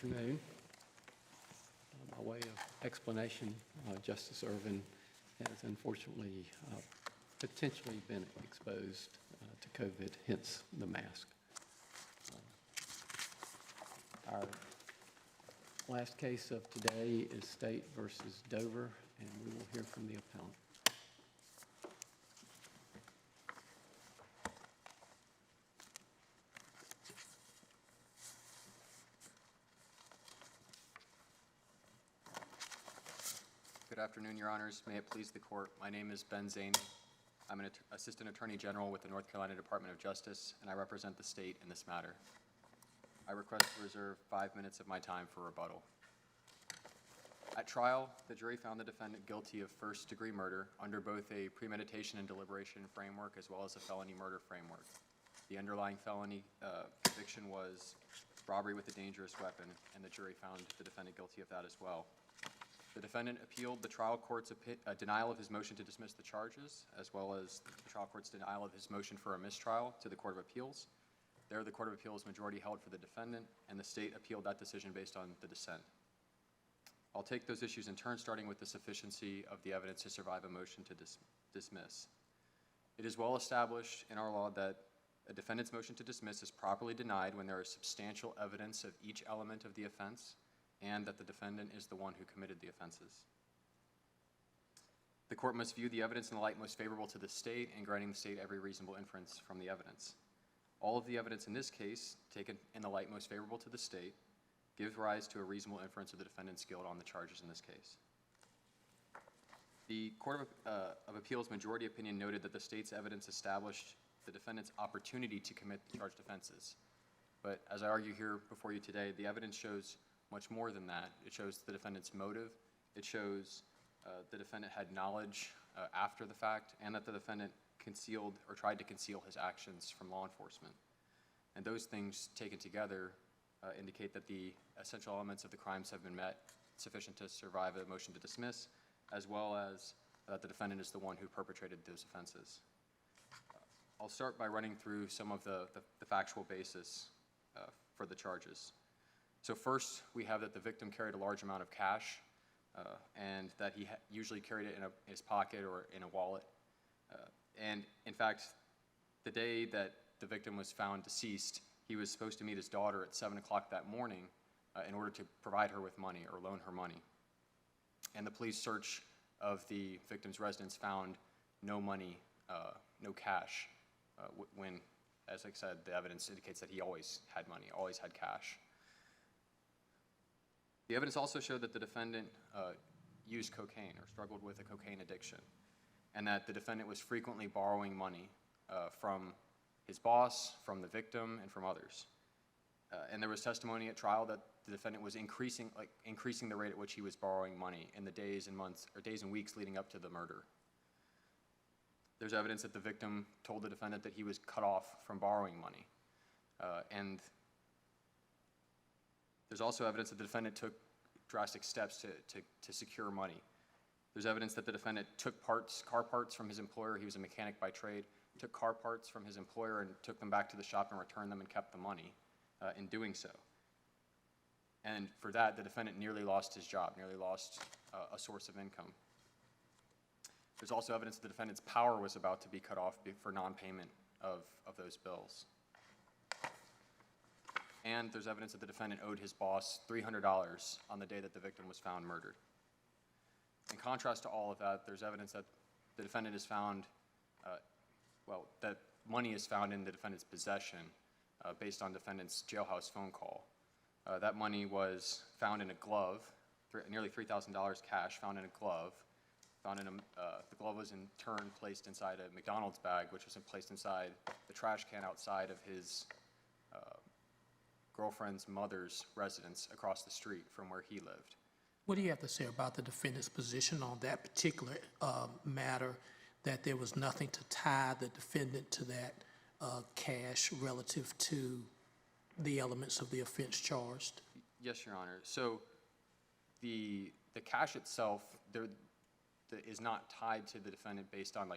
afternoon. By way of explanation, Justice Irvin has unfortunately potentially been exposed to COVID, hence the mask. Our last case of today is State versus Dover, and we will hear from the appellant. Good afternoon, Your Honors. May it please the Court. My name is Ben Zaney. I'm an Assistant Attorney General with the North Carolina Department of Justice, and I represent the state in this matter. I request to reserve 5 minutes of my time for rebuttal. At trial, the jury found the defendant guilty of first-degree murder under both a premeditation and deliberation framework as well as a felony murder framework. The underlying felony conviction was robbery with a dangerous weapon, and the jury found the defendant guilty of that as well. The defendant appealed the trial court's denial of his motion to dismiss the charges, as well as the trial court's denial of his motion for a mistrial to the Court of Appeals. There, the Court of Appeals majority held for the defendant, and the state appealed that decision based on the dissent. I'll take those issues in turn, starting with the sufficiency of the evidence to survive a motion to dismiss. It is well established in our law that a defendant's motion to dismiss is properly denied when there is substantial evidence of each element of the offense, and that the defendant is the one who committed the offenses. The court must view the evidence in the light most favorable to the state and granting the state every reasonable inference from the evidence. All of the evidence in this case, taken in the light most favorable to the state, gives rise to a reasonable inference of the defendant's guilt on the charges in this case. The Court of Appeals majority opinion noted that the state's evidence established the defendant's opportunity to commit the charged offenses. But as I argue here before you today, the evidence shows much more than that. It shows the defendant's motive. It shows the defendant had knowledge after the fact, and that the defendant concealed or tried to conceal his actions from law enforcement. And those things taken together indicate that the essential elements of the crimes have been met, sufficient to survive a motion to dismiss, as well as that the defendant is the one who perpetrated those offenses. I'll start by running through some of the factual basis for the charges. So first, we have that the victim carried a large amount of cash, and that he usually carried it in his pocket or in a wallet. And in fact, the day that the victim was found deceased, he was supposed to meet his daughter at 7 o'clock that morning in order to provide her with money or loan her money. And the police search of the victim's residence found no money, no cash, when, as I said, the evidence indicates that he always had money, always had cash. The evidence also showed that the defendant used cocaine or struggled with a cocaine addiction, and that the defendant was frequently borrowing money from his boss, from the victim, and from others. And there was testimony at trial that the defendant was increasing the rate at which he was borrowing money in the days and weeks leading up to the murder. There's evidence that the victim told the defendant that he was cut off from borrowing money, and there's also evidence that the defendant took drastic steps to secure money. There's evidence that the defendant took car parts from his employer. He was a mechanic by trade, took car parts from his employer and took them back to the shop and returned them and kept the money in doing so. And for that, the defendant nearly lost his job, nearly lost a source of income. There's also evidence that the defendant's power was about to be cut off for non-payment of those bills. And there's evidence that the defendant owed his boss $300 on the day that the victim was found murdered. In contrast to all of that, there's evidence that the defendant is found, that money is found in the defendant's possession based on defendant's jailhouse phone call. That money was found in a glove, nearly $3,000 cash found in a glove. The glove was in turn placed inside a McDonald's bag, which was placed inside the trash can outside of his girlfriend's mother's residence across the street from where he lived. What do you have to say about the defendant's position on that particular matter, that there was nothing to tie the defendant to that cash relative to the elements of the offense charged? Yes, Your Honor. So the cash itself is not tied to the defendant based on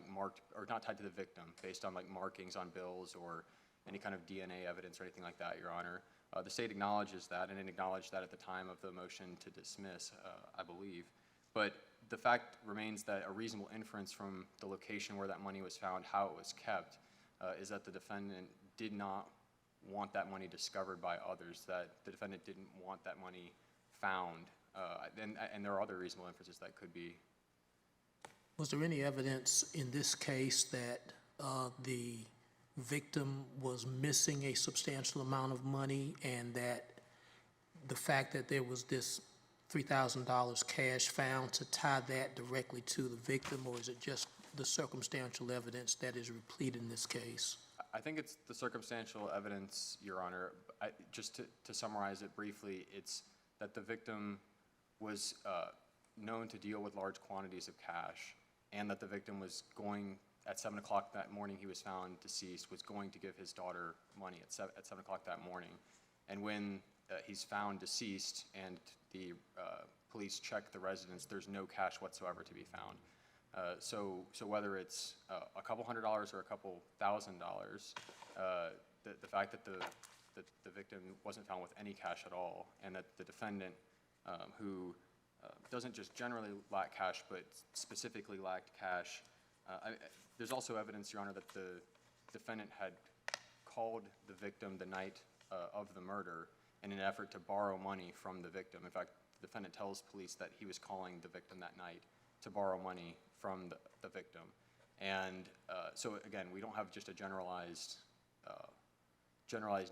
not tied to the victim based on markings on bills or any kind of DNA evidence or anything like that, Your Honor. The state acknowledges that, and it acknowledged that at the time of the motion to dismiss, I believe. But the fact remains that a reasonable inference from the location where that money was found, how it was kept, is that the defendant did not want that money discovered by others, that the defendant didn't want that money found. And there are other reasonable inferences that could be. Was there any evidence in this case that the victim was missing a substantial amount of money, and that the fact that there was this $3,000 cash found to tie that directly to the victim, or is it just the circumstantial evidence that is replete in this case? I think it's the circumstantial evidence, Your Honor. Just to summarize it briefly, it's that the victim was known to deal with large quantities of cash, and that the victim was going, at 7 o'clock that morning he was found deceased, was going to give his daughter money at 7 o'clock that morning. And when he's found deceased and the police check the residence, there's no cash whatsoever to be found. So whether it's a couple $100s or a couple $1,000, the fact that the victim wasn't found with any cash at all, and that the defendant, who doesn't just generally lack cash, but specifically lacked cash, there's also evidence, Your Honor, that the defendant had called the victim the night of the murder in an effort to borrow money from the victim. In fact, the defendant tells police that he was calling the victim that night to borrow money from the victim. And so again, we don't have just a generalized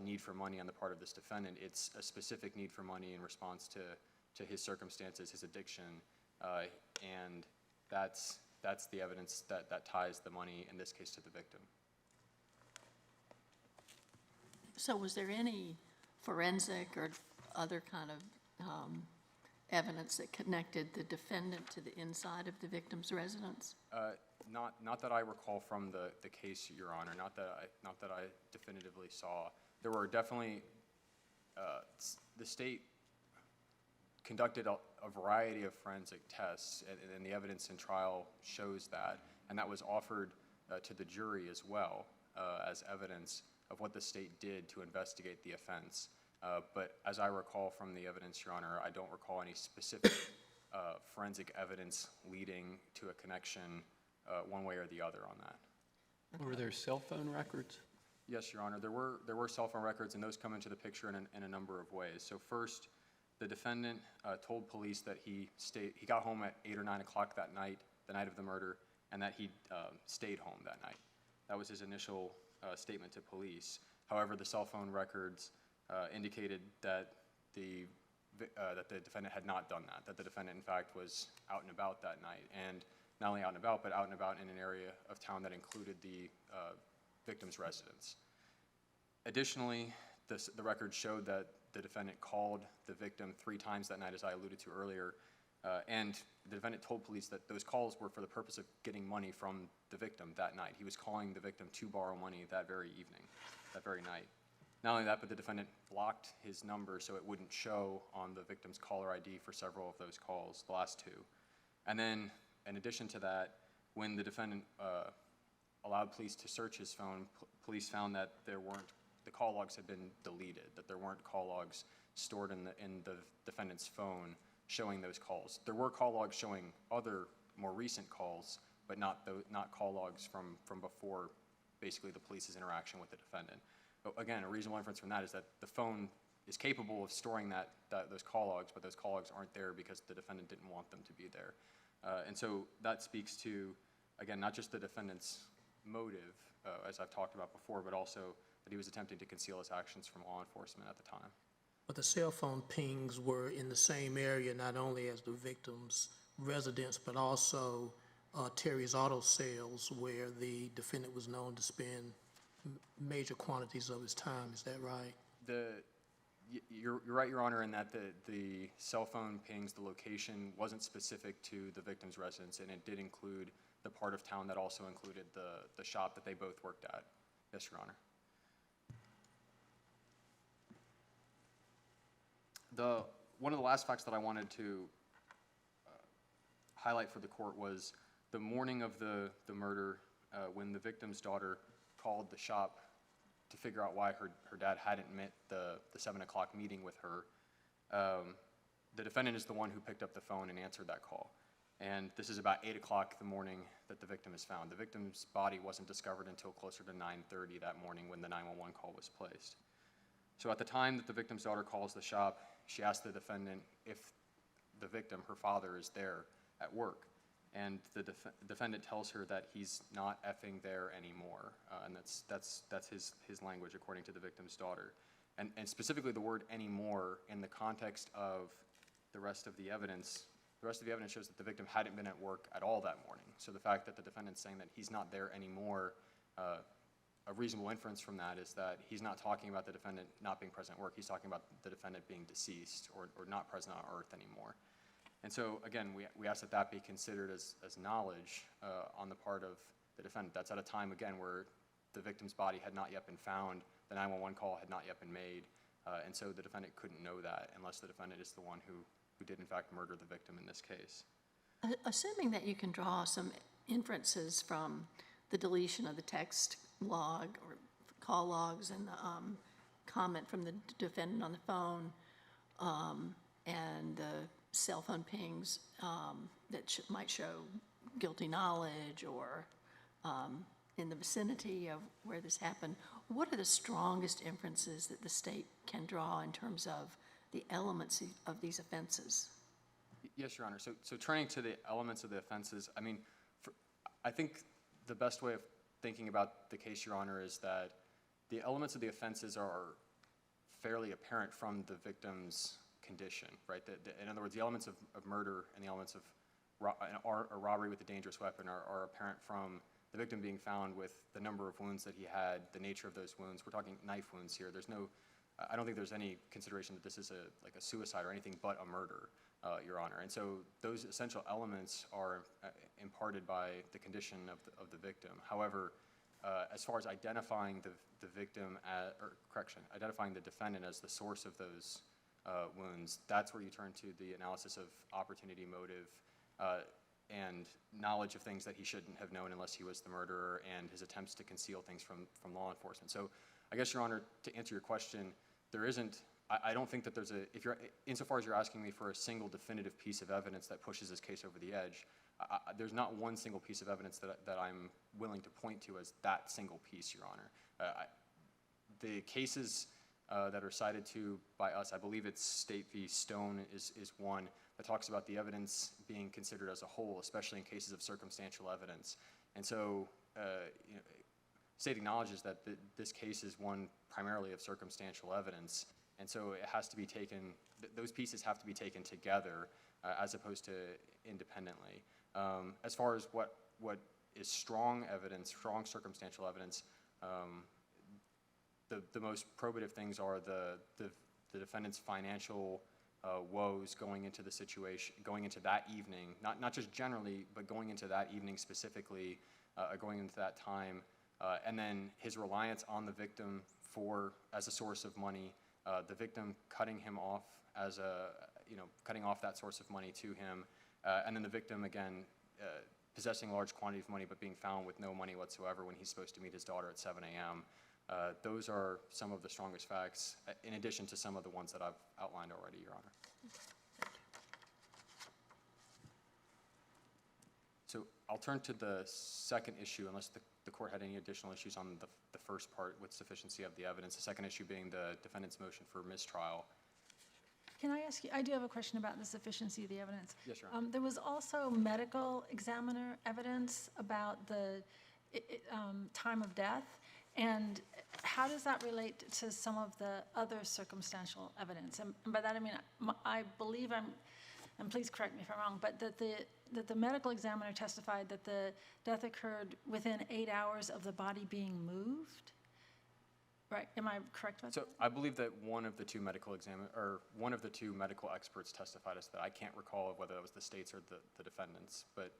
need for money on the part of this defendant. It's a specific need for money in response to his circumstances, his addiction, and that's the evidence that ties the money, in this case, to the victim. So was there any forensic or other kind of evidence that connected the defendant to the inside of the victim's residence? Not that I recall from the case, Your Honor. Not that I definitively saw. There were definitely the state conducted a variety of forensic tests, and the evidence in trial shows that, and that was offered to the jury as well as evidence of what the state did to investigate the offense. But as I recall from the evidence, Your Honor, I don't recall any specific forensic evidence leading to a connection one way or the other on that. Were there cell phone records? Yes, Your Honor, there were cell phone records, and those come into the picture in a number of ways. So first, the defendant told police that he got home at 8 or 9 o'clock that night, the night of the murder, and that he stayed home that night. That was his initial statement to police. However, the cell phone records indicated that the defendant had not done that the defendant, in fact, was out and about that night, and not only out and about, but out and about in an area of town that included the victim's residence. Additionally, the record showed that the defendant called the victim 3 times that night, as I alluded to earlier, and the defendant told police that those calls were for the purpose of getting money from the victim that night. He was calling the victim to borrow money that very evening, that very night. Not only that, but the defendant blocked his number so it wouldn't show on the victim's caller ID for several of those calls, the last 2. And then, in addition to that, when the defendant allowed police to search his phone, police found that the call logs had been deleted, that there weren't call logs stored in the defendant's phone showing those calls. There were call logs showing other more recent calls, but not call logs from before basically the police's interaction with the defendant. But again, a reasonable inference from that is that the phone is capable of storing those call logs, but those call logs aren't there because the defendant didn't want them to be there. And so that speaks to, again, not just the defendant's motive, as I've talked about before, but also that he was attempting to conceal his actions from law enforcement at the time. But the cell phone pings were in the same area, not only as the victim's residence, but also Terry's Auto Sales, where the defendant was known to spend major quantities of his time. Is that right? You're right, Your Honor, in that the cell phone pings, the location wasn't specific to the victim's residence, and it did include the part of town that also included the shop that they both worked at. Yes, Your Honor. One of the last facts that I wanted to highlight for the court was the morning of the murder, when the victim's daughter called the shop to figure out why her dad hadn't met the 7 o'clock meeting with her, the defendant is the one who picked up the phone and answered that call. And this is about 8 o'clock the morning that the victim is found. The victim's body wasn't discovered until closer to 9:30 that morning when the 911 call was placed. So at the time that the victim's daughter calls the shop, she asks the defendant if the victim, her father, is there at work. And the defendant tells her that he's not effing there anymore. And that's his language, according to the victim's daughter. And specifically the word anymore in the context of the rest of the evidence shows that the victim hadn't been at work at all that morning. So the fact that the defendant's saying that he's not there anymore, a reasonable inference from that is that he's not talking about the defendant not being present at work. He's talking about the defendant being deceased or not present on earth anymore. And so, again, we ask that that be considered as knowledge on the part of the defendant. That's at a time, again, where the victim's body had not yet been found, the 911 call had not yet been made, and so the defendant couldn't know that unless the defendant is the one who did, in fact, murder the victim in this case. Assuming that you can draw some inferences from the deletion of the text log or call logs and the comment from the defendant on the phone and the cell phone pings that might show guilty knowledge or in the vicinity of where this happened, what are the strongest inferences that the state can draw in terms of the elements of these offenses? Yes, Your Honor. So turning to the elements of the offenses, I mean, I think the best way of thinking about the case, Your Honor, is that the elements of the offenses are fairly apparent from the victim's condition, right? In other words, the elements of murder and the elements of a robbery with a dangerous weapon are apparent from the victim being found with the number of wounds that he had, the nature of those wounds. We're talking knife wounds here. I don't think there's any consideration that this is like a suicide or anything but a murder, Your Honor. And so those essential elements are imparted by the condition of the victim. However, as far as identifying the victim, identifying the defendant as the source of those wounds, that's where you turn to the analysis of opportunity, motive, and knowledge of things that he shouldn't have known unless he was the murderer, and his attempts to conceal things from law enforcement. So I guess, Your Honor, to answer your question, there isn't, I don't think that there's insofar as you're asking me for a single definitive piece of evidence that pushes this case over the edge, there's not one single piece of evidence that I'm willing to point to as that single piece, Your Honor. The cases that are cited to by us, I believe it's State v. Stone is one that talks about the evidence being considered as a whole, especially in cases of circumstantial evidence. And so, State acknowledges that this case is one primarily of circumstantial evidence, and so it has to be taken, those pieces have to be taken together as opposed to independently. As far as what is strong evidence, strong circumstantial evidence, the most probative things are the defendant's financial woes going into the situation, going into that evening, not just generally, but going into that evening specifically, going into that time, and then his reliance on the victim as a source of money, the victim cutting him off cutting off that source of money to him, and then the victim again possessing large quantities of money but being found with no money whatsoever when he's supposed to meet his daughter at 7 a.m. Those are some of the strongest facts, in addition to some of the ones that I've outlined already, Your Honor. So I'll turn to the second issue, unless the court had any additional issues on the first part with sufficiency of the evidence. The second issue being the defendant's motion for mistrial. Can I ask you, I do have a question about the sufficiency of the evidence. Yes, Your Honor. There was also medical examiner evidence about the time of death, and how does that relate to some of the other circumstantial evidence? And by that I mean, I believe and please correct me if I'm wrong, but that the medical examiner testified that the death occurred within 8 hours of the body being moved? Right, am I correct about that? So I believe that one of the two medical experts testified as that. I can't recall whether that was the state's or the defendants, but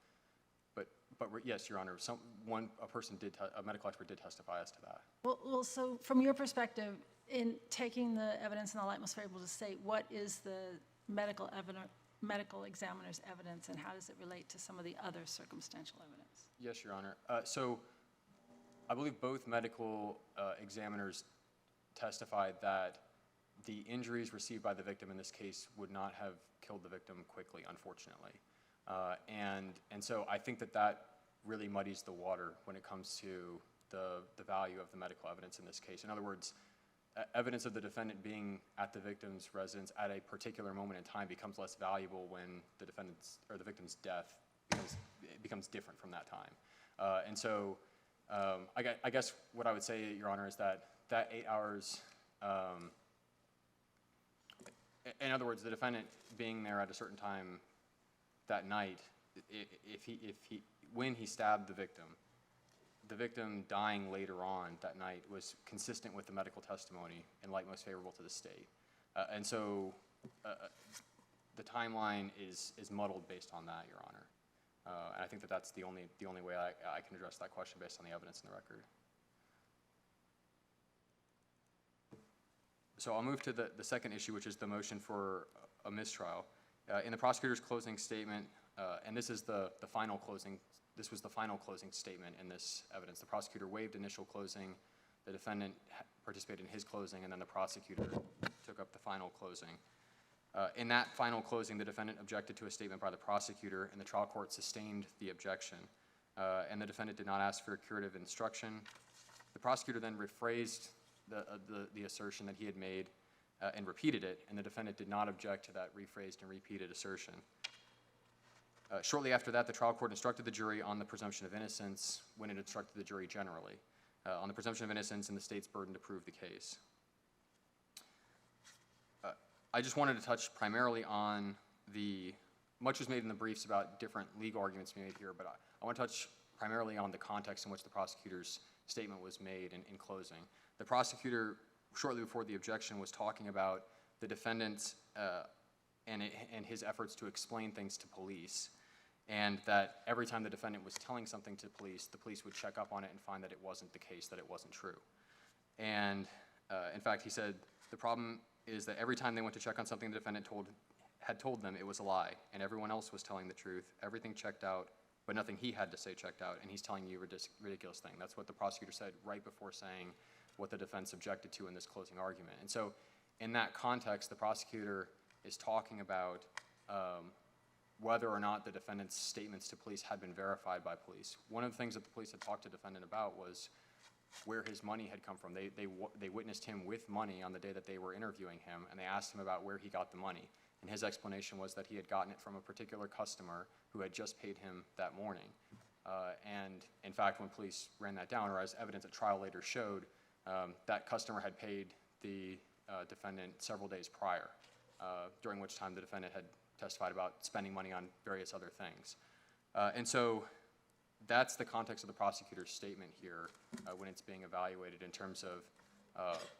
yes, Your Honor, a medical expert did testify as to that. Well, so from your perspective, in taking the evidence in the light most favorable to state, what is the medical examiner's evidence, and how does it relate to some of the other circumstantial evidence? Yes, Your Honor. So I believe both medical examiners testified that the injuries received by the victim in this case would not have killed the victim quickly, unfortunately. And so I think that really muddies the water when it comes to the value of the medical evidence in this case. In other words, evidence of the defendant being at the victim's residence at a particular moment in time becomes less valuable when the defendant's or the victim's death becomes different from that time. And so I guess what I would say, Your Honor, is that 8 hours, in other words, the defendant being there at a certain time that night, when he stabbed the victim dying later on that night was consistent with the medical testimony in light most favorable to the state. And so the timeline is muddled based on that, Your Honor. And I think that's the only way I can address that question based on the evidence in the record. So I'll move to the second issue, which is the motion for a mistrial. In the prosecutor's closing statement, and this is the final closing. This was the final closing statement in this evidence. The prosecutor waived initial closing, the defendant participated in his closing, and then the prosecutor took up the final closing. In that final closing, the defendant objected to a statement by the prosecutor, and the trial court sustained the objection. And the defendant did not ask for a curative instruction. The prosecutor then rephrased the assertion that he had made and repeated it, and the defendant did not object to that rephrased and repeated assertion. Shortly after that, the trial court instructed the jury on the presumption of innocence when it instructed the jury generally on the presumption of innocence and the state's burden to prove the case. I just wanted to touch primarily on much was made in the briefs about different legal arguments made here, but I want to touch primarily on the context in which the prosecutor's statement was made in closing. The prosecutor, shortly before the objection, was talking about the defendant and his efforts to explain things to police, and that every time the defendant was telling something to police, the police would check up on it and find that it wasn't the case, that it wasn't true. And in fact, he said, the problem is that every time they went to check on something the defendant had told them it was a lie, and everyone else was telling the truth. Everything checked out, but nothing he had to say checked out, and he's telling you a ridiculous thing. That's what the prosecutor said right before saying what the defense objected to in this closing argument. And so in that context, the prosecutor is talking about whether or not the defendant's statements to police had been verified by police. One of the things that the police had talked to the defendant about was where his money had come from. They witnessed him with money on the day that they were interviewing him, and they asked him about where he got the money. And his explanation was that he had gotten it from a particular customer who had just paid him that morning. And in fact, when police ran that down, or as evidence at trial later showed, that customer had paid the defendant several days prior, during which time the defendant had testified about spending money on various other things. And so that's the context of the prosecutor's statement here when it's being evaluated in terms of,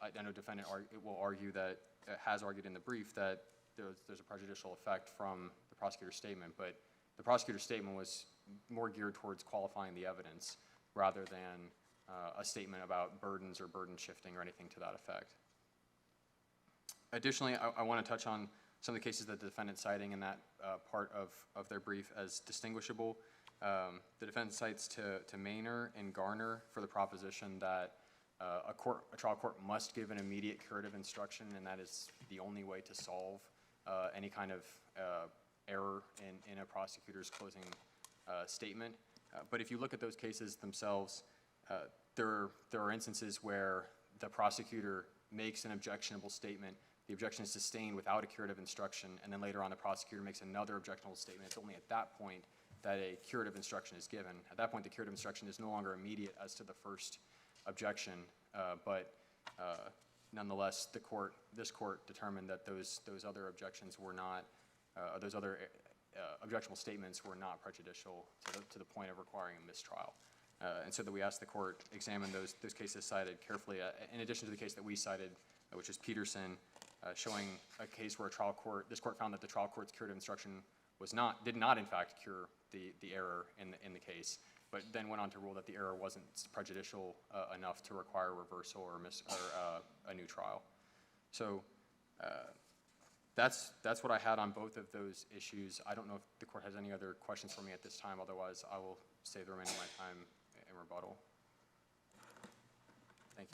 I know defendant will argue that, has argued in the brief that there's a prejudicial effect from the prosecutor's statement, but the prosecutor's statement was more geared towards qualifying the evidence rather than a statement about burdens or burden shifting or anything to that effect. Additionally, I want to touch on some of the cases that the defendant citing in that part of their brief as distinguishable. The defendant cites to Maynor and Garner for the proposition that a trial court must give an immediate curative instruction, and that is the only way to solve any kind of error in a prosecutor's closing statement. But if you look at those cases themselves, there are instances where the prosecutor makes an objectionable statement, the objection is sustained without a curative instruction, and then later on the prosecutor makes another objectionable statement. It's only at that point that a curative instruction is given. At that point, the curative instruction is no longer immediate as to the first objection, but nonetheless, this court determined that those other objections were not, those other objectionable statements were not prejudicial to the point of requiring a mistrial. And so that we asked the court examine those cases cited carefully, in addition to the case that we cited, which is Peterson, showing a case where this court found that the trial court's curative instruction did not in fact cure the error in the case, but then went on to rule that the error wasn't prejudicial enough to require reversal or a new trial. So that's what I had on both of those issues. I don't know if the court has any other questions for me at this time. Otherwise, I will save the remainder of my time in rebuttal.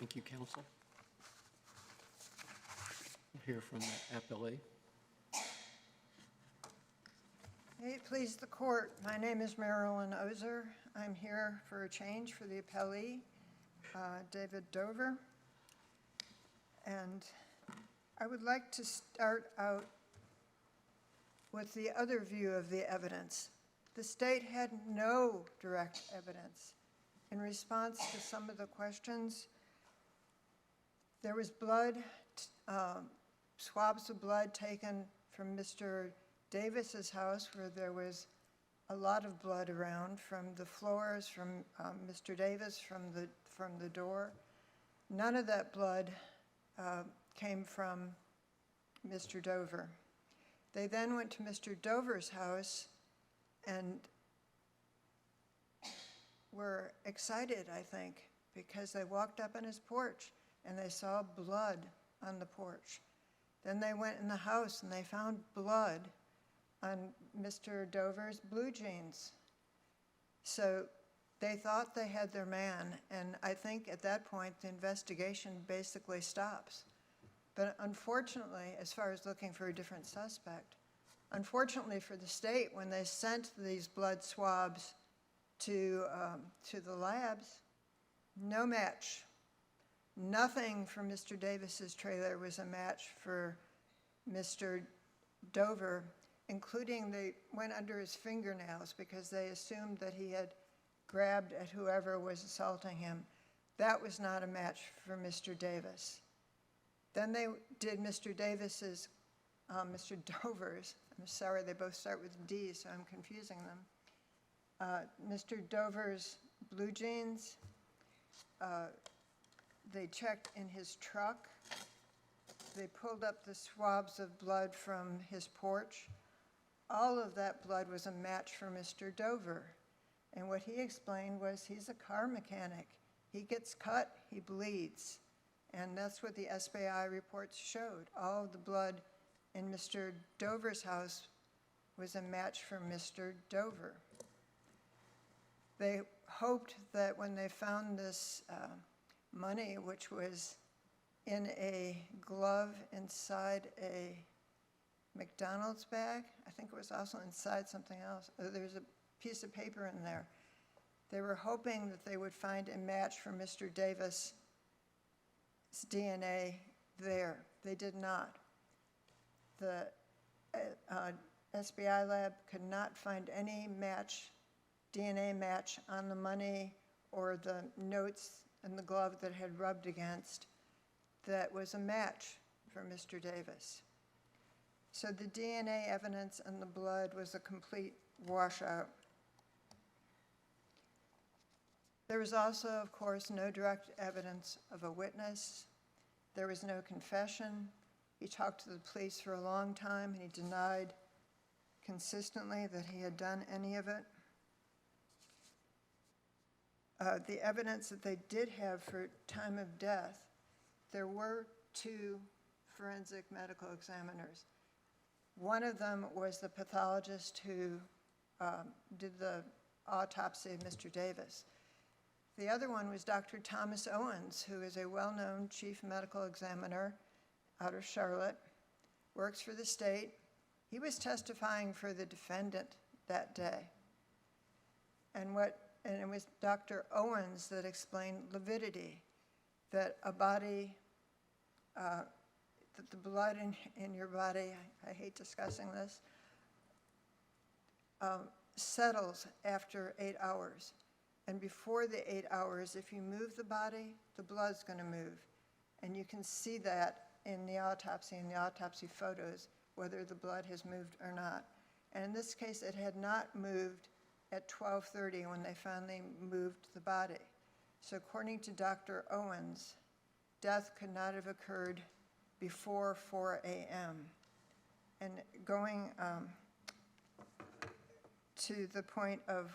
Thank you, counsel. We'll hear from the appellee. May it please the court, my name is Marilyn Ozer. I'm here for a change for the appellee, David Dover. And I would like to start out with the other view of the evidence. The state had no direct evidence. In response to some of the questions, there was blood, swabs of blood taken from Mr. Davis's house, where there was a lot of blood around from the floors, from Mr. Davis, from the door. None of that blood came from Mr. Dover. They then went to Mr. Dover's house and were excited, I think, because they walked up on his porch and they saw blood on the porch. Then they went in the house and they found blood on Mr. Dover's blue jeans. So they thought they had their man, and I think at that point the investigation basically stops. But unfortunately, as far as looking for a different suspect, unfortunately for the state, when they sent these blood swabs to the labs, no match. Nothing from Mr. Davis's trailer was a match for Mr. Dover, including they went under his fingernails because they assumed that he had grabbed at whoever was assaulting him. That was not a match for Mr. Davis. Then they did Mr. Davis's, Mr. Dover's, I'm sorry, they both start with D, so I'm confusing them. Mr. Dover's blue jeans, they checked in his truck. They pulled up the swabs of blood from his porch. All of that blood was a match for Mr. Dover. And what he explained was he's a car mechanic. He gets cut, he bleeds. And that's what the SBI reports showed. All of the blood in Mr. Dover's house was a match for Mr. Dover. They hoped that when they found this money, which was in a glove inside a McDonald's bag, I think it was also inside something else. There's a piece of paper in there. They were hoping that they would find a match for Mr. Davis' DNA there. They did not. The SBI lab could not find any match, DNA match on the money or the notes in the glove that had rubbed against that was a match for Mr. Davis. So the DNA evidence in the blood was a complete washout. There was also, of course, no direct evidence of a witness. There was no confession. He talked to the police for a long time, and he denied consistently that he had done any of it. The evidence that they did have for time of death, there were 2 forensic medical examiners. One of them was the pathologist who did the autopsy of Mr. Davis. The other one was Dr. Thomas Owens, who is a well-known chief medical examiner out of Charlotte, works for the state. He was testifying for the defendant that day. And it was Dr. Owens that explained lividity, that a body, that the blood in your body, I hate discussing this, settles after 8 hours. And before the 8 hours, if you move the body, the blood's going to move. And you can see that in the autopsy photos, whether the blood has moved or not. And in this case, it had not moved at 12:30 when they finally moved the body. So according to Dr. Owens, death could not have occurred before 4 a.m. And going to the point of,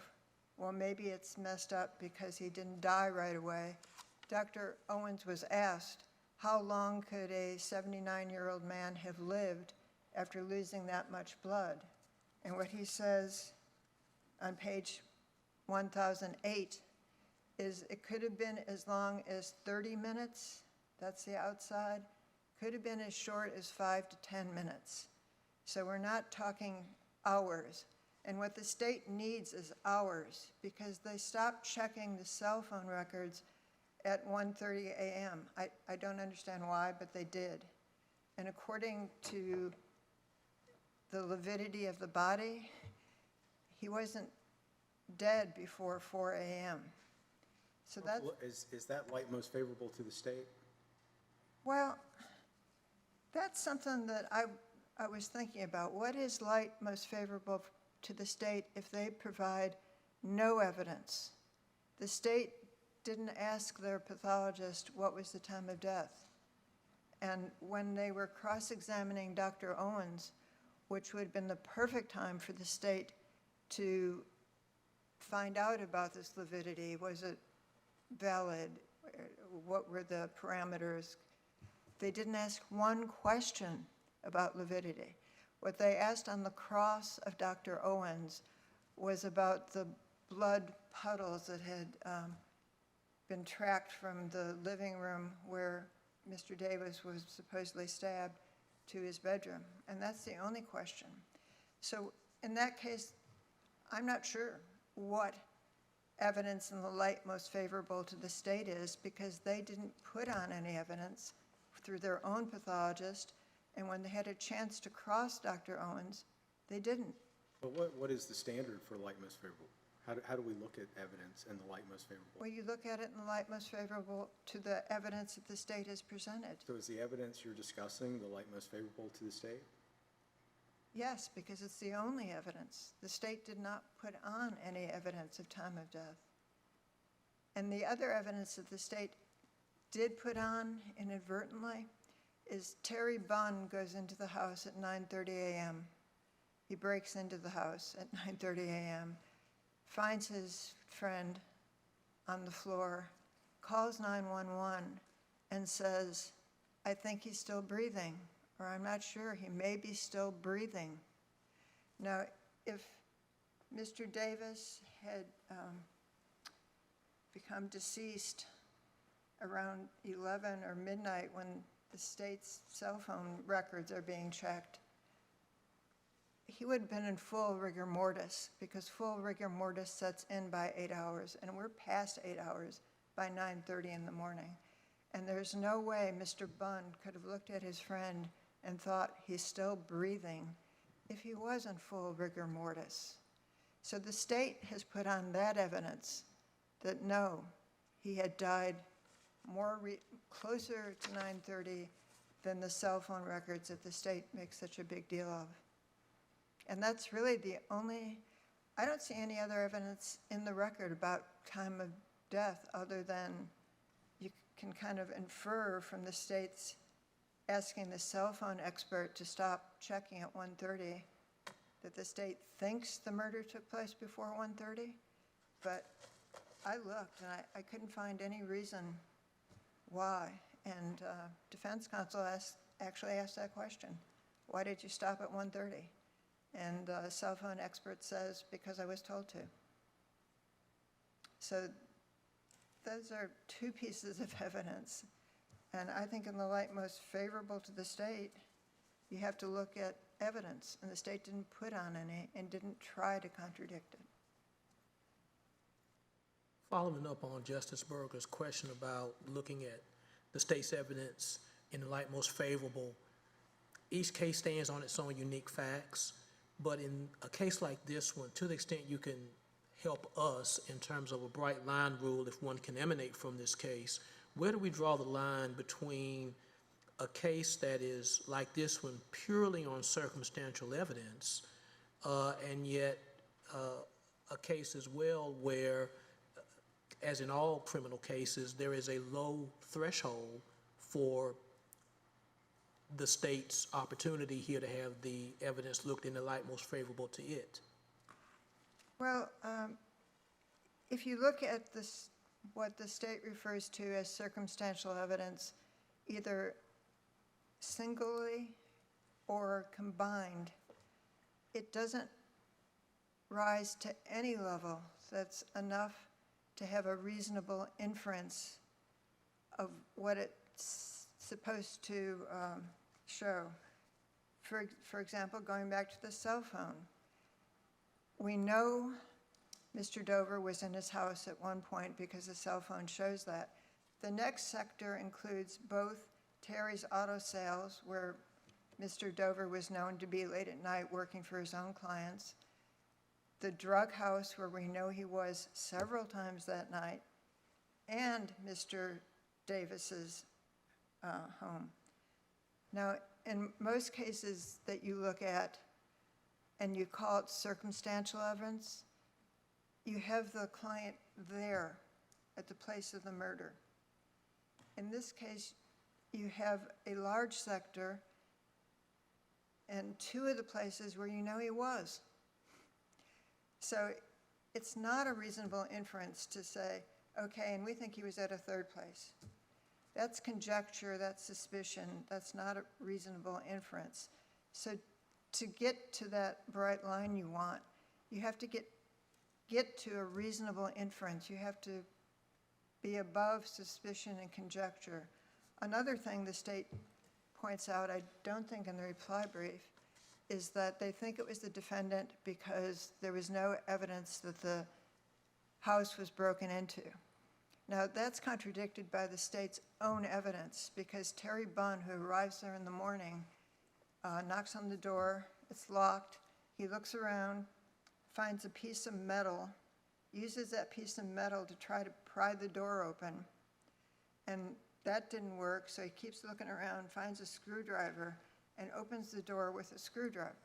well, maybe it's messed up because he didn't die right away, Dr. Owens was asked, how long could a 79-year-old man have lived after losing that much blood? And what he says on page 1008 is it could have been as long as 30 minutes, that's the outside, could have been as short as 5 to 10 minutes. So we're not talking hours. And what the state needs is hours, because they stopped checking the cell phone records at 1:30 a.m. I don't understand why, but they did. And according to the lividity of the body, he wasn't dead before 4 a.m. So that's, Is that light most favorable to the state? well, that's something that I was thinking about. What is light most favorable to the state if they provide no evidence? The state didn't ask their pathologist what was the time of death. And when they were cross-examining Dr. Owens, which would have been the perfect time for the state to find out about this lividity, was it valid? What were the parameters? They didn't ask one question about lividity. What they asked on the cross of Dr. Owens was about the blood puddles that had been tracked from the living room where Mr. Davis was supposedly stabbed to his bedroom. And that's the only question. So in that case, I'm not sure what evidence in the light most favorable to the state is, because they didn't put on any evidence through their own pathologist, and when they had a chance to cross Dr. Owens, they didn't. But what is the standard for light most favorable? How do we look at evidence in the light most favorable? Well, you look at it in the light most favorable to the evidence that the state has presented. So is the evidence you're discussing the light most favorable to the state? Yes, because it's the only evidence. The state did not put on any evidence of time of death. And the other evidence that the state did put on inadvertently is Terry Bunn goes into the house at 9:30 a.m. He breaks into the house at 9:30 a.m., finds his friend on the floor, calls 911, and says, I think he's still breathing, or I'm not sure, he may be still breathing. Now, if Mr. Davis had become deceased around 11 or midnight when the state's cell phone records are being checked, he would have been in full rigor mortis, because full rigor mortis sets in by 8 hours, and we're past 8 hours by 9:30 in the morning. And there's no way Mr. Bunn could have looked at his friend and thought he's still breathing if he was in full rigor mortis. So the state has put on that evidence that no, he had died closer to 9:30 than the cell phone records that the state makes such a big deal of. And that's really the only, I don't see any other evidence in the record about time of death other than you can kind of infer from the state's asking the cell phone expert to stop checking at 1:30 that the state thinks the murder took place before 1:30. But I looked and I couldn't find any reason why. And defense counsel actually asked that question. Why did you stop at 1:30? And the cell phone expert says, because I was told to. So those are two pieces of evidence. And I think in the light most favorable to the state, you have to look at evidence. And the state didn't put on any and didn't try to contradict it. Following up on Justice Berger's question about looking at the state's evidence in the light most favorable, each case stands on its own unique facts. But in a case like this one, to the extent you can help us in terms of a bright line rule, if one can emanate from this case, where do we draw the line between a case that is like this one purely on circumstantial evidence and yet a case as well where, as in all criminal cases, there is a low threshold for the state's opportunity here to have the evidence looked in the light most favorable to it? Well, if you look at this, what the state refers to as circumstantial evidence, either singly or combined, it doesn't rise to any level that's enough to have a reasonable inference of what it's supposed to show. For example, going back to the cell phone, we know Mr. Dover was in his house at one point because the cell phone shows that. The next sector includes both Terry's Auto Sales, where Mr. Dover was known to be late at night working for his own clients, the drug house where we know he was several times that night, and Mr. Davis's home. Now, in most cases that you look at and you call it circumstantial evidence, you have the client there at the place of the murder. In this case, you have a large sector and two of the places where you know he was. So it's not a reasonable inference to say, okay, and we think he was at a third place. That's conjecture, that's suspicion, that's not a reasonable inference. So to get to that bright line you want, you have to get to a reasonable inference. You have to be above suspicion and conjecture. Another thing the state points out, I don't think in the reply brief, is that they think it was the defendant because there was no evidence that the house was broken into. Now, that's contradicted by the state's own evidence because Terry Bunn, who arrives there in the morning, knocks on the door, it's locked, he looks around, finds a piece of metal, uses that piece of metal to try to pry the door open, and that didn't work, so he keeps looking around, finds a screwdriver, and opens the door with a screwdriver.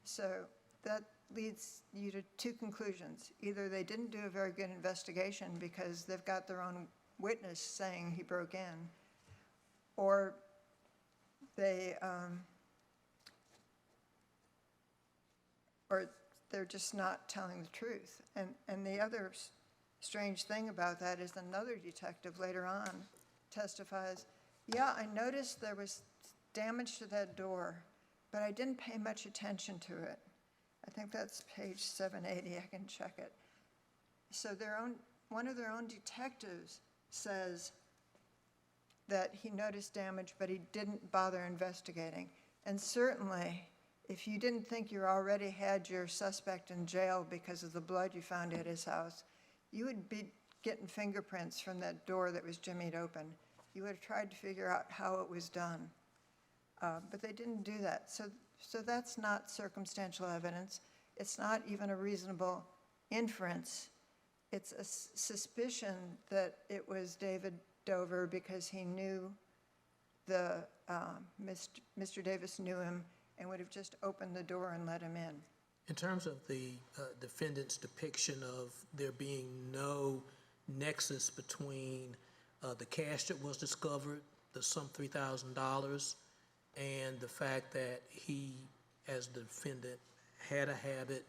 So that leads you to two conclusions. Either they didn't do a very good investigation because they've got their own witness saying he broke in, or they're just not telling the truth. And the other strange thing about that is another detective later on testifies, yeah, I noticed there was damage to that door, but I didn't pay much attention to it. I think that's page 780, I can check it. So one of their own detectives says that he noticed damage, but he didn't bother investigating. And certainly, if you didn't think you already had your suspect in jail because of the blood you found at his house, you would be getting fingerprints from that door that was jimmied open. You would have tried to figure out how it was done. But they didn't do that. So that's not circumstantial evidence. It's not even a reasonable inference. It's a suspicion that it was David Dover because he knew Mr. Davis knew him and would have just opened the door and let him in. In terms of the defendant's depiction of there being no nexus between the cash that was discovered, the sum $3,000, and the fact that he, as the defendant, had a habit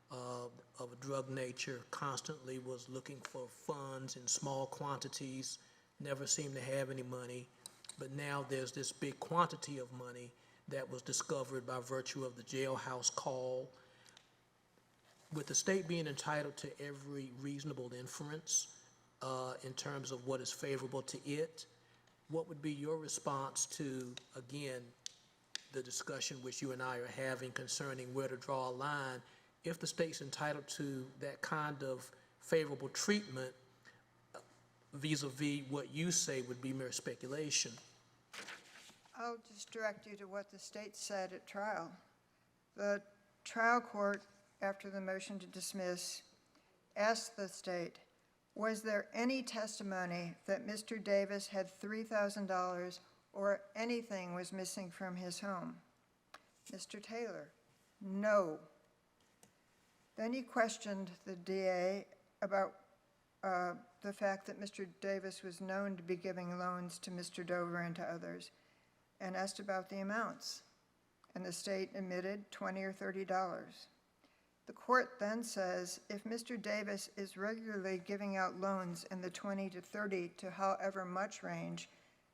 of a drug nature, constantly was looking for funds in small quantities, never seemed to have any money, but now there's this big quantity of money that was discovered by virtue of the jailhouse call. With the state being entitled to every reasonable inference in terms of what is favorable to it, what would be your response to, again, the discussion which you and I are having concerning where to draw a line? If the state's entitled to that kind of favorable treatment vis-a-vis what you say would be mere speculation? I'll just direct you to what the state said at trial. The trial court, after the motion to dismiss, asked the state, was there any testimony that Mr. Davis had $3,000 or anything was missing from his home? Mr. Taylor, no. Then he questioned the DA about the fact that Mr. Davis was known to be giving loans to Mr. Dover and to others, and asked about the amounts. And the state admitted $20 or $30. The court then says, if Mr. Davis is regularly giving out loans in the 20 to 30 to however much range,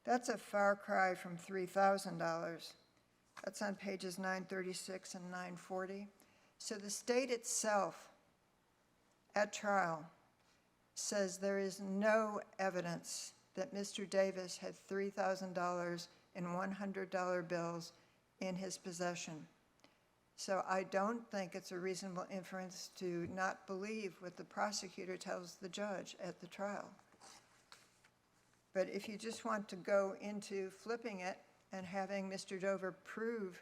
that's a far cry from $3,000. That's on pages 936 and 940. So the state itself, at trial, says there is no evidence that Mr. Davis had $3,000 in $100 bills in his possession. So I don't think it's a reasonable inference to not believe what the prosecutor tells the judge at the trial. But if you just want to go into flipping it and having Mr. Dover prove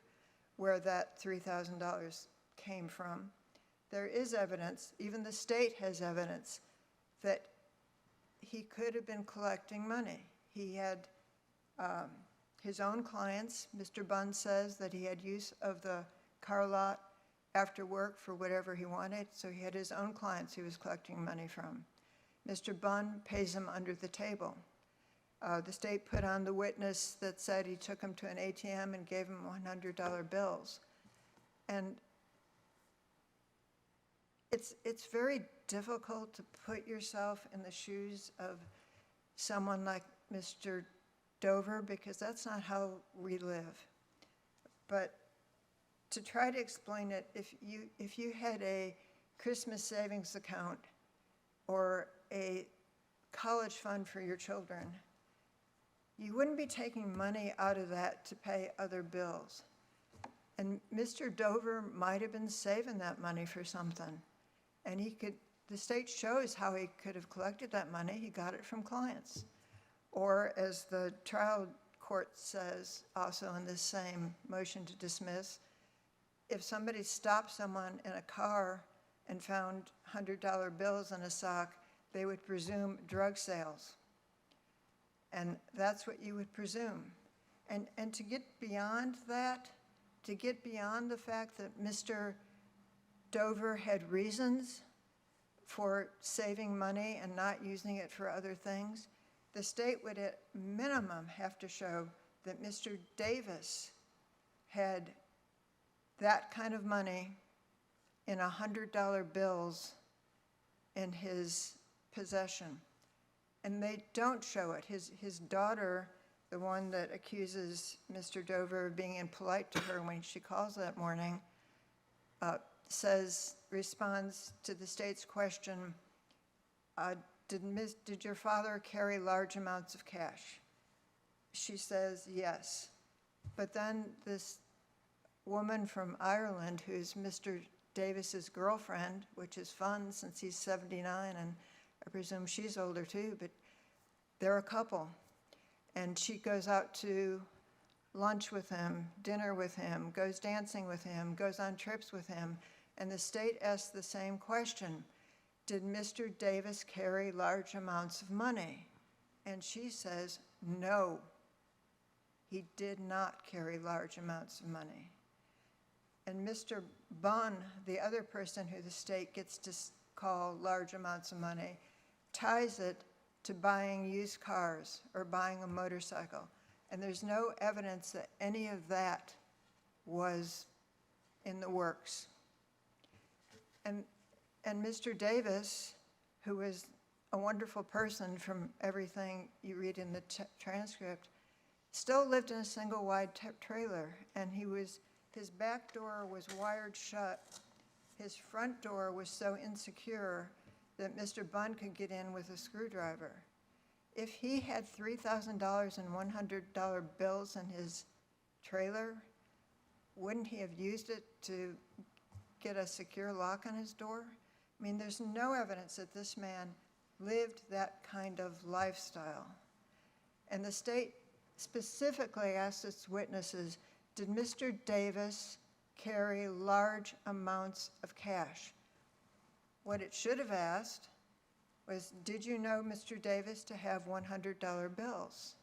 where that $3,000 came from, there is evidence, even the state has evidence, that he could have been collecting money. He had his own clients. Mr. Bunn says that he had use of the car lot after work for whatever he wanted, so he had his own clients he was collecting money from. Mr. Bunn pays him under the table. The state put on the witness that said he took him to an ATM and gave him $100 bills. And it's very difficult to put yourself in the shoes of someone like Mr. Dover, because that's not how we live. But to try to explain it, if you had a Christmas savings account or a college fund for your children, you wouldn't be taking money out of that to pay other bills. And Mr. Dover might have been saving that money for something. And the state shows how he could have collected that money. He got it from clients. Or as the trial court says, also in this same motion to dismiss, if somebody stopped someone in a car and found $100 bills in a sock, they would presume drug sales. And that's what you would presume. And to get beyond that, to get beyond the fact that Mr. Dover had reasons for saving money and not using it for other things, the state would at minimum have to show that Mr. Davis had that kind of money in $100 bills in his possession. And they don't show it. His daughter, the one that accuses Mr. Dover of being impolite to her when she calls that morning, responds to the state's question, did your father carry large amounts of cash? She says, yes. But then this woman from Ireland, who's Mr. Davis's girlfriend, which is fun since he's 79, and I presume she's older too, but they're a couple. And she goes out to lunch with him, dinner with him, goes dancing with him, goes on trips with him, and the state asks the same question: did Mr. Davis carry large amounts of money? And she says, no, he did not carry large amounts of money. And Mr. Bunn, the other person who the state gets to call large amounts of money, ties it to buying used cars or buying a motorcycle. And there's no evidence that any of that was in the works. And Mr. Davis, who is a wonderful person from everything you read in the transcript, still lived in a single wide trailer, and his back door was wired shut. His front door was so insecure that Mr. Bunn could get in with a screwdriver. If he had $3,000 in $100 bills in his trailer, wouldn't he have used it to get a secure lock on his door? I mean, there's no evidence that this man lived that kind of lifestyle. And the state specifically asked its witnesses, did Mr. Davis carry large amounts of cash? What it should have asked was, did you know Mr. Davis to have $100 bills?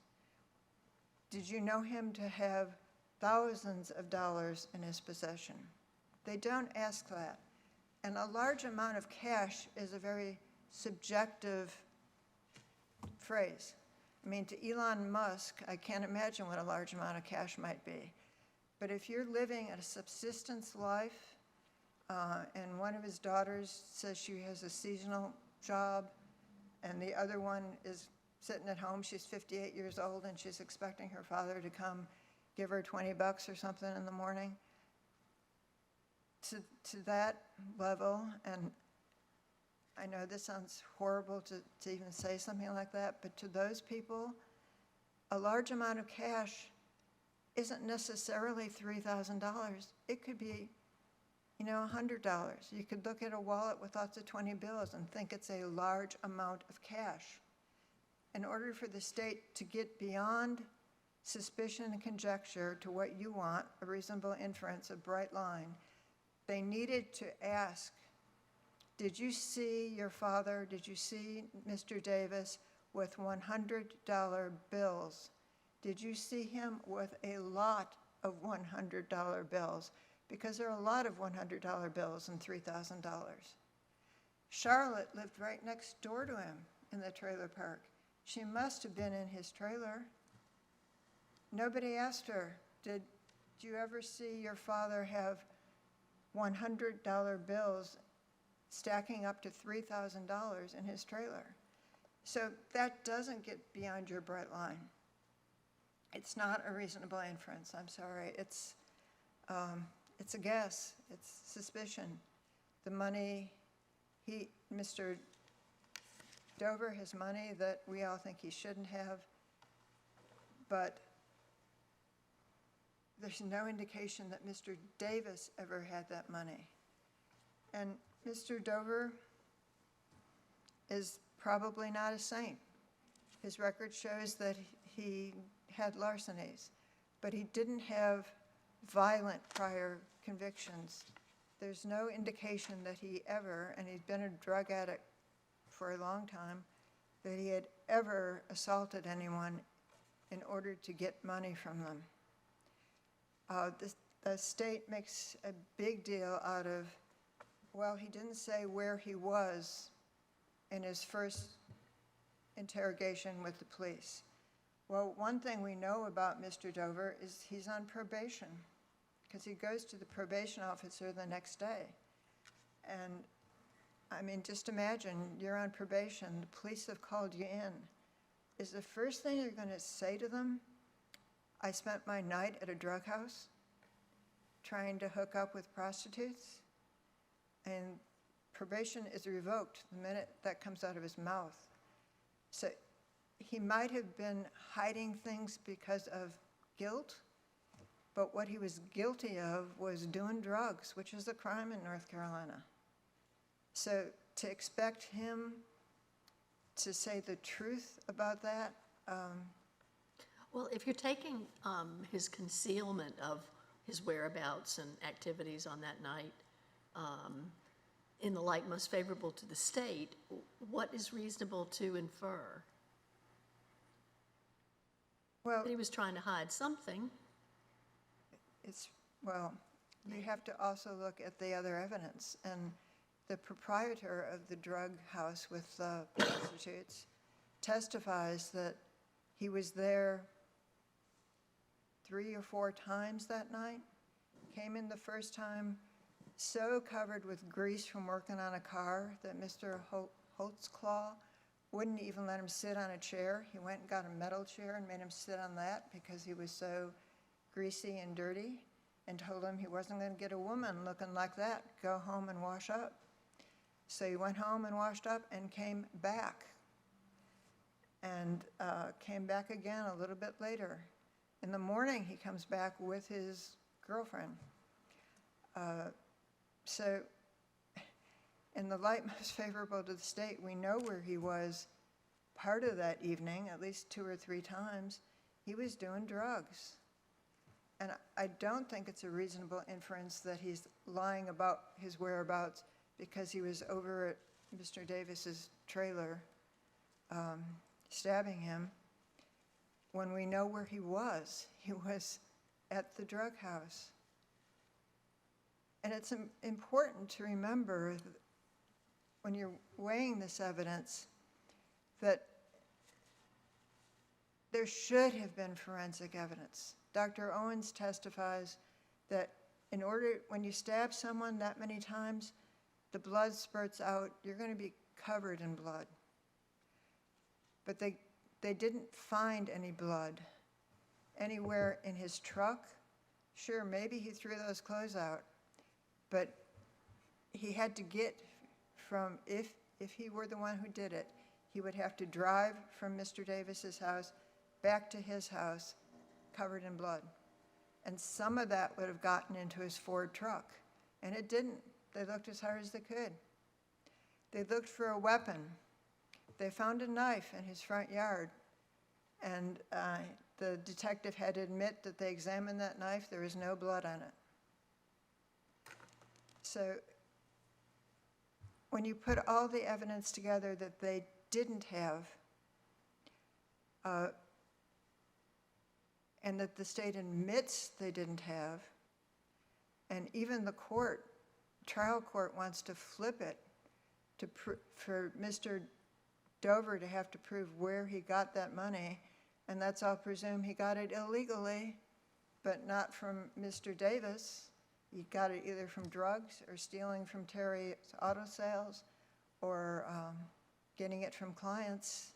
Did you know him to have thousands of dollars in his possession? They don't ask that. And a large amount of cash is a very subjective phrase. I mean, to Elon Musk, I can't imagine what a large amount of cash might be. But if you're living a subsistence life, and one of his daughters says she has a seasonal job, and the other one is sitting at home, she's 58 years old, and she's expecting her father to come give her $20 or something in the morning, to that level, and I know this sounds horrible to even say something like that, but to those people, a large amount of cash isn't necessarily $3,000. It could be, $100. You could look at a wallet with lots of 20 bills and think it's a large amount of cash. In order for the state to get beyond suspicion and conjecture to what you want, a reasonable inference, a bright line, they needed to ask, did you see your father, did you see Mr. Davis with $100 bills? Did you see him with a lot of $100 bills? Because there are a lot of $100 bills and $3,000. Charlotte lived right next door to him in the trailer park. She must have been in his trailer. Nobody asked her, did you ever see your father have $100 bills stacking up to $3,000 in his trailer? So that doesn't get beyond your bright line. It's not a reasonable inference, I'm sorry. It's a guess, it's suspicion. The money, Mr. Dover has money that we all think he shouldn't have, but there's no indication that Mr. Davis ever had that money. And Mr. Dover is probably not a saint. His record shows that he had larcenies, but he didn't have violent prior convictions. There's no indication that he ever, and he'd been a drug addict for a long time, that he had ever assaulted anyone in order to get money from them. The state makes a big deal out of, well, he didn't say where he was in his first interrogation with the police. Well, one thing we know about Mr. Dover is he's on probation, because he goes to the probation officer the next day. And I mean, just imagine you're on probation, the police have called you in. Is the first thing you're going to say to them, I spent my night at a drug house trying to hook up with prostitutes? And probation is revoked the minute that comes out of his mouth. So he might have been hiding things because of guilt, but what he was guilty of was doing drugs, which is a crime in North Carolina. So to expect him to say the truth about that, Well, if you're taking his concealment of his whereabouts and activities on that night in the light most favorable to the state, what is reasonable to infer? well, That he was trying to hide something. well, you have to also look at the other evidence. And the proprietor of the drug house with prostitutes testifies that he was there 3 or 4 times that night. Came in the first time so covered with grease from working on a car that Mr. Holtzclaw wouldn't even let him sit on a chair. He went and got a metal chair and made him sit on that because he was so greasy and dirty, and told him he wasn't going to get a woman looking like that. Go home and wash up. So he went home and washed up and came back. And came back again a little bit later. In the morning, he comes back with his girlfriend. So in the light most favorable to the state, we know where he was part of that evening, at least 2 or 3 times. He was doing drugs. And I don't think it's a reasonable inference that he's lying about his whereabouts because he was over at Mr. Davis's trailer stabbing him, when we know where he was. He was at the drug house. And it's important to remember when you're weighing this evidence that there should have been forensic evidence. Dr. Owens testifies that when you stab someone that many times, the blood spurts out, you're going to be covered in blood. But they didn't find any blood anywhere in his truck. Sure, maybe he threw those clothes out, but he had to get from, if if he were the one who did it, he would have to drive from Mr. Davis's house back to his house covered in blood. And some of that would have gotten into his Ford truck, and it didn't. They looked as hard as they could. They looked for a weapon. They found a knife in his front yard, and the detective had to admit that they examined that knife. There was no blood on it. So when you put all the evidence together that they didn't have, and that the state admits they didn't have, and even the trial court wants to flip it for Mr. Dover to have to prove where he got that money, and let's all presume he got it illegally, but not from Mr. Davis. He got it either from drugs or stealing from Terry's auto sales or getting it from clients.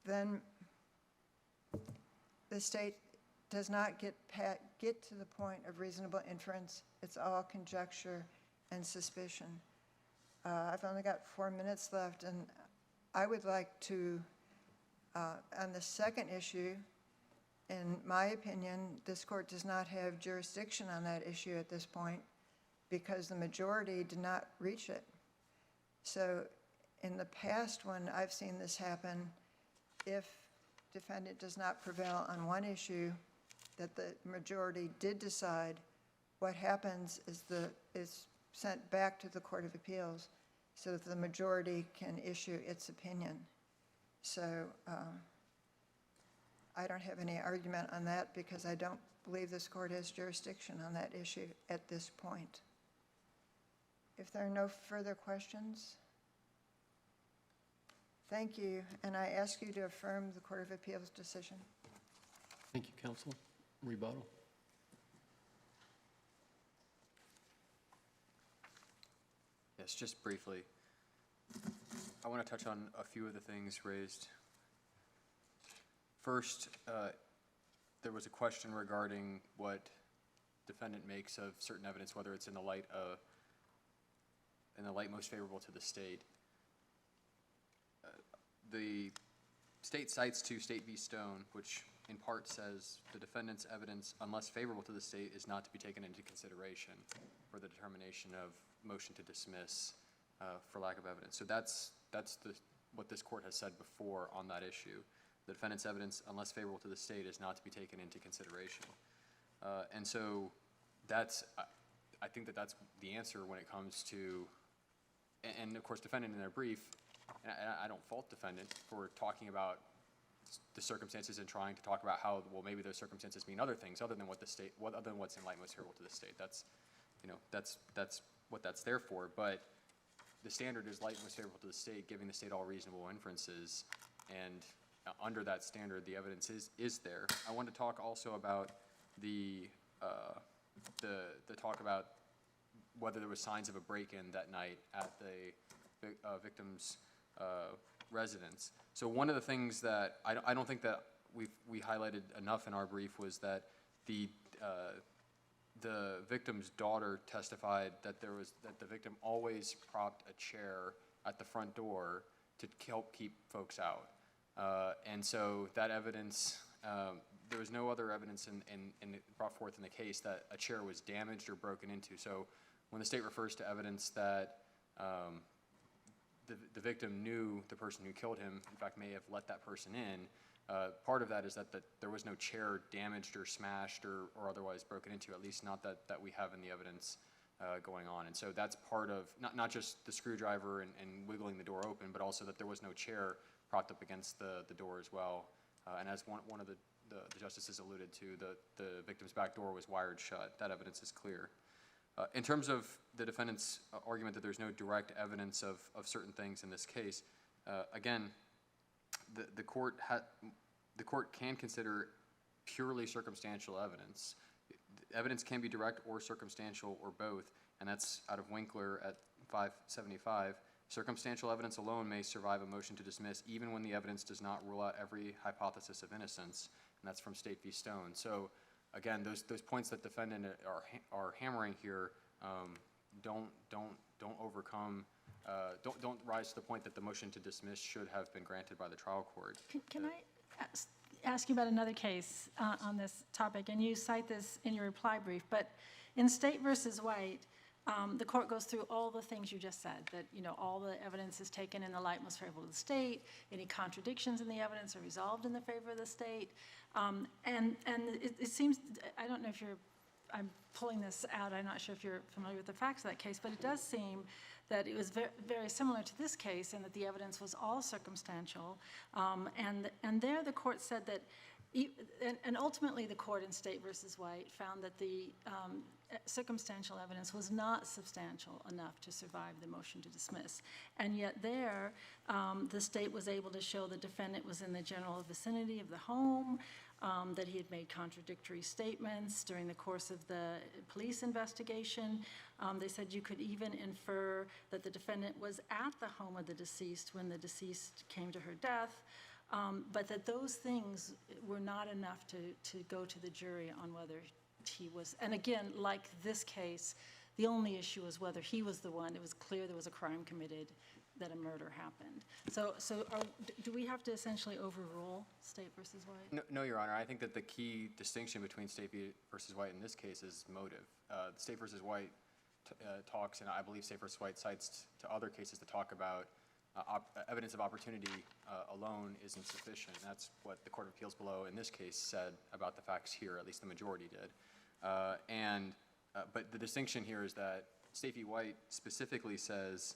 Then the state does not get to the point of reasonable inference. It's all conjecture and suspicion. I've only got 4 minutes left, and I would like to, on the second issue, in my opinion, this court does not have jurisdiction on that issue at this point because the majority did not reach it. So in the past, when I've seen this happen, if defendant does not prevail on one issue that the majority did decide, what happens is is sent back to the Court of Appeals so that the majority can issue its opinion. So I don't have any argument on that because I don't believe this court has jurisdiction on that issue at this point. If there are no further questions, thank you, and I ask you to affirm the Court of Appeals decision. Thank you, counsel. Rebuttal. Yes, just briefly. I want to touch on a few of the things raised. First, there was a question regarding what defendant makes of certain evidence, whether it's in the light most favorable to the state. The state cites to State v. Stone, which in part says the defendant's evidence, unless favorable to the state, is not to be taken into consideration for the determination of motion to dismiss for lack of evidence. So that's what this court has said before on that issue. The defendant's evidence, unless favorable to the state, is not to be taken into consideration. And so I think that's the answer when it comes to, and of course defendant in their brief, and I don't fault defendant for talking about the circumstances and trying to talk about how, well, maybe those circumstances mean other things other than what the state, other than what's in light most favorable to the state. That's what that's there for. But the standard is light most favorable to the state, giving the state all reasonable inferences, and under that standard, the evidence is there. I want to talk also about the talk about whether there was signs of a break-in that night at the victim's residence. So one of the things that I don't think that we highlighted enough in our brief was that the victim's daughter testified that the victim always propped a chair at the front door to help keep folks out. And so that evidence, there was no other evidence brought forth in the case that a chair was damaged or broken into. So when the state refers to evidence that the victim knew the person who killed him, in fact, may have let that person in, part of that is that there was no chair damaged or smashed or otherwise broken into, at least not that we have in the evidence going on. And so that's part of, not just the screwdriver and wiggling the door open, but also that there was no chair propped up against the door as well. And as one of the justices alluded to, the victim's back door was wired shut. That evidence is clear. In terms of the defendant's argument that there's no direct evidence of certain things in this case, again, the court can consider purely circumstantial evidence. Evidence can be direct or circumstantial or both, and that's out of Winkler at 575. Circumstantial evidence alone may survive a motion to dismiss even when the evidence does not rule out every hypothesis of innocence, and that's from State v. Stone. So again, those points that defendant are hammering here don't overcome don't rise to the point that the motion to dismiss should have been granted by the trial court. Can I ask you about another case on this topic? And you cite this in your reply brief, but in State versus White, the court goes through all the things you just said, that, all the evidence is taken in the light most favorable to the state, any contradictions in the evidence are resolved in the favor of the state. And it seems, I don't know if I'm pulling this out, I'm not sure if you're familiar with the facts of that case, but it does seem that it was very similar to this case, and that the evidence was all circumstantial. And there the court said that, and ultimately the court in State versus White found that the circumstantial evidence was not substantial enough to survive the motion to dismiss. And yet there, the state was able to show the defendant was in the general vicinity of the home, that he had made contradictory statements during the course of the police investigation. They said you could even infer that the defendant was at the home of the deceased when the deceased came to her death, but that those things were not enough to go to the jury on whether he was, and again, like this case, the only issue was whether he was the one. It was clear there was a crime committed, that a murder happened. So do we have to essentially overrule State versus White? No, Your Honor. I think that the key distinction between State versus White in this case is motive. State versus White talks, and I believe State versus White cites to other cases to talk about evidence of opportunity alone isn't sufficient. That's what the Court of Appeals below in this case said about the facts here, at least the majority did. But the distinction here is that State v. White specifically says,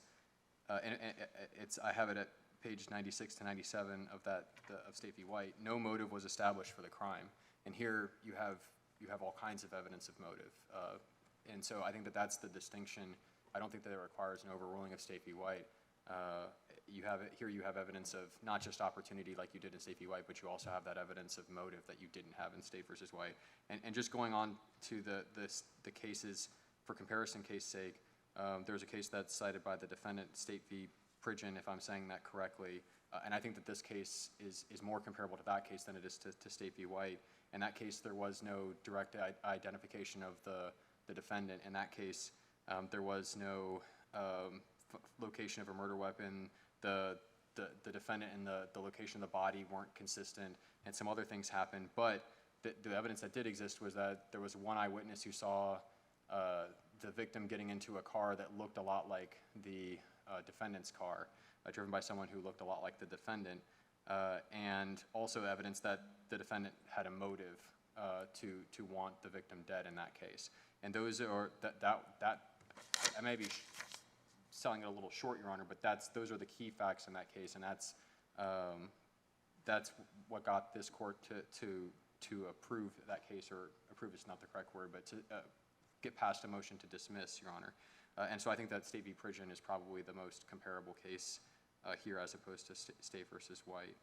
and I have it at page 96 to 97 of State v. White, no motive was established for the crime. And here you have all kinds of evidence of motive. And so I think that that's the distinction. I don't think that it requires an overruling of State v. White. Here you have evidence of not just opportunity like you did in State v. White, but you also have that evidence of motive that you didn't have in State versus White. And just going on to the cases, for comparison case sake, there's a case that's cited by the defendant, State v. Pridgeon, if I'm saying that correctly. And I think that this case is more comparable to that case than it is to State v. White. In that case, there was no direct identification of the defendant. In that case, there was no location of a murder weapon. The defendant and the location of the body weren't consistent, and some other things happened. But the evidence that did exist was that there was one eyewitness who saw the victim getting into a car that looked a lot like the defendant's car, driven by someone who looked a lot like the defendant, and also evidence that the defendant had a motive to want the victim dead in that case. And those are that I may be selling it a little short, Your Honor, but those are the key facts in that case, and that's what got this court to approve that case, or approve is not the correct word, but to get past a motion to dismiss, Your Honor. And so I think that State v. Pridgeon is probably the most comparable case here as opposed to State versus White.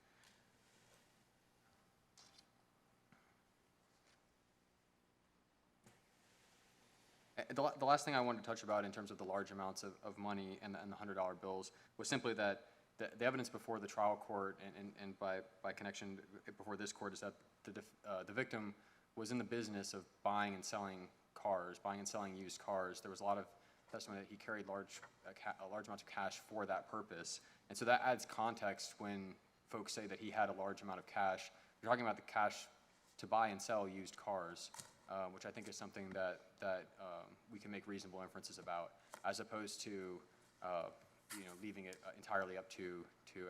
The last thing I wanted to touch about in terms of the large amounts of money and the $100 bills was simply that the evidence before the trial court and by connection before this court is that the victim was in the business of buying and selling cars, buying and selling used cars. There was a lot of testimony that he carried large amounts of cash for that purpose. And so that adds context when folks say that he had a large amount of cash. You're talking about the cash to buy and sell used cars, which I think is something that we can make reasonable inferences about, as opposed to leaving it entirely up to,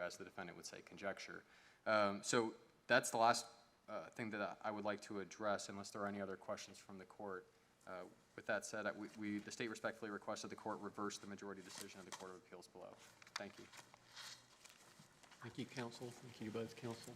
as the defendant would say, conjecture. So that's the last thing that I would like to address, unless there are any other questions from the court. With that said, the state respectfully requests that the court reverse the majority decision of the Court of Appeals below. Thank you. Thank you, counsel. Thank you to both counsel.